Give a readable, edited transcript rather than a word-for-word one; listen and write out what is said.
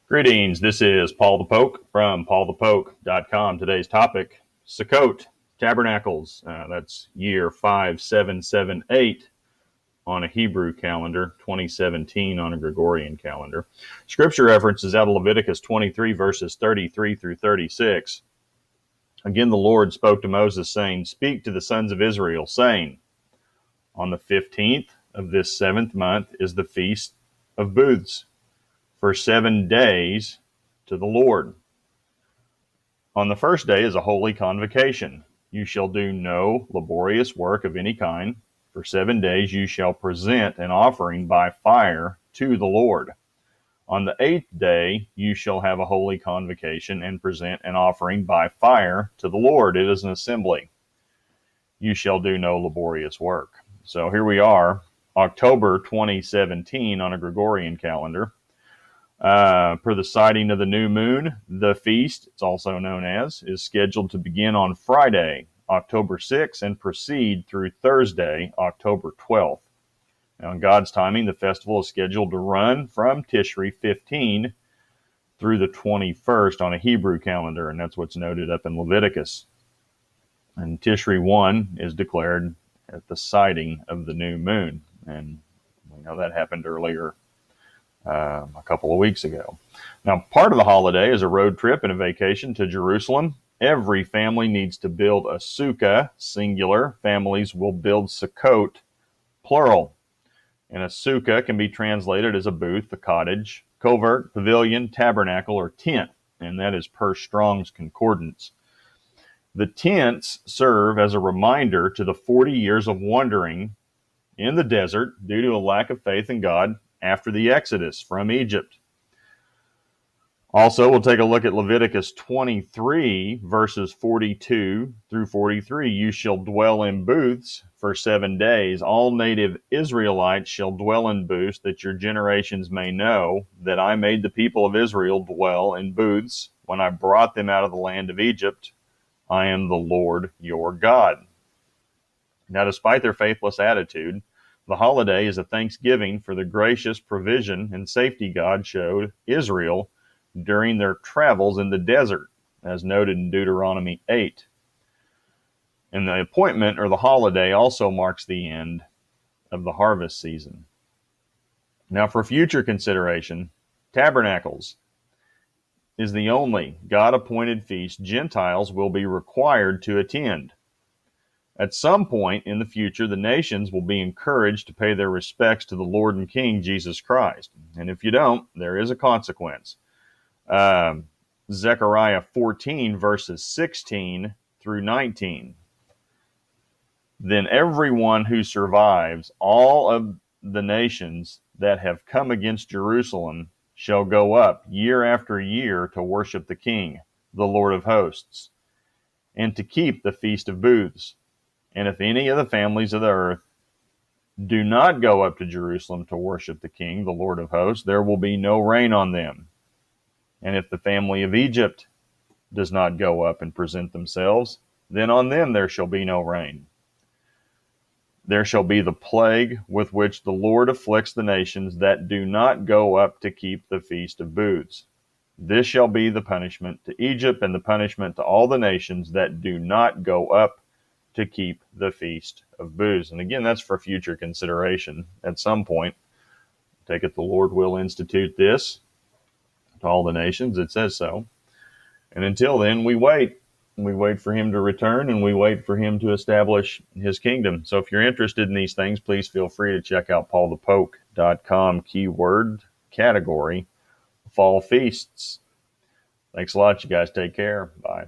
Greetings, this is Paul the Poke from paulthepoke.com. Today's topic, Sukkot, Tabernacles. That's year 5778 on a Hebrew calendar, 2017 on a Gregorian calendar. Scripture references out of Leviticus 23, verses 33 through 36. Again, the Lord spoke to Moses, saying, "Speak to the sons of Israel, saying, on the 15th of this 7th month is the Feast of Booths, for 7 days to the Lord. On the first day is a holy convocation. You shall do no laborious work of any kind. For 7 days you shall present an offering by fire to the Lord. On the 8th day you shall have a holy convocation and present an offering by fire to the Lord. It is an assembly. You shall do no laborious work." So here we are, October 2017 on a Gregorian calendar. Per the sighting of the new moon, the feast, it's also known as, is scheduled to begin on Friday, October 6th, and proceed through Thursday, October 12th. Now, in God's timing, the festival is scheduled to run from Tishri 15 through the 21st on a Hebrew calendar, and that's what's noted up in Leviticus. And Tishri 1 is declared at the sighting of the new moon, and we know that happened earlier a couple of weeks ago. Now, part of the holiday is a road trip and a vacation to Jerusalem. Every family needs to build a sukkah, singular. Families will build Sukkot, plural. And a sukkah can be translated as a booth, a cottage, covert, pavilion, tabernacle, or tent, and that is per Strong's Concordance. The tents serve as a reminder to the 40 years of wandering in the desert due to a lack of faith in God after the Exodus from Egypt. Also, we'll take a look at Leviticus 23, verses 42 through 43. You shall dwell in booths for 7 days. All native Israelites shall dwell in booths, that your generations may know that I made the people of Israel dwell in booths when I brought them out of the land of Egypt. I am the Lord your God. Now, despite their faithless attitude, the holiday is a thanksgiving for the gracious provision and safety God showed Israel during their travels in the desert, as noted in Deuteronomy 8. And the appointment, or the holiday, also marks the end of the harvest season. Now, for future consideration, Tabernacles is the only God-appointed feast Gentiles will be required to attend. At some point in the future, the nations will be encouraged to pay their respects to the Lord and King, Jesus Christ. And if you don't, there is a consequence. Zechariah 14, verses 16 through 19. Then everyone who survives all of the nations that have come against Jerusalem shall go up year after year to worship the King, the Lord of hosts, and to keep the Feast of Booths. And if any of the families of the earth do not go up to Jerusalem to worship the King, the Lord of hosts, there will be no rain on them. And if the family of Egypt does not go up and present themselves, then on them there shall be no rain. There shall be the plague with which the Lord afflicts the nations that do not go up to keep the Feast of Booths. This shall be the punishment to Egypt and the punishment to all the nations that do not go up to keep the Feast of Booths. And again, that's for future consideration. At some point, take it the Lord will institute this to all the nations. It says so. And until then, we wait. We wait for him to return, and we wait for him to establish his kingdom. So if you're interested in these things, please feel free to check out paulthepoke.com keyword category, fall feasts. Thanks a lot. You guys take care. Bye.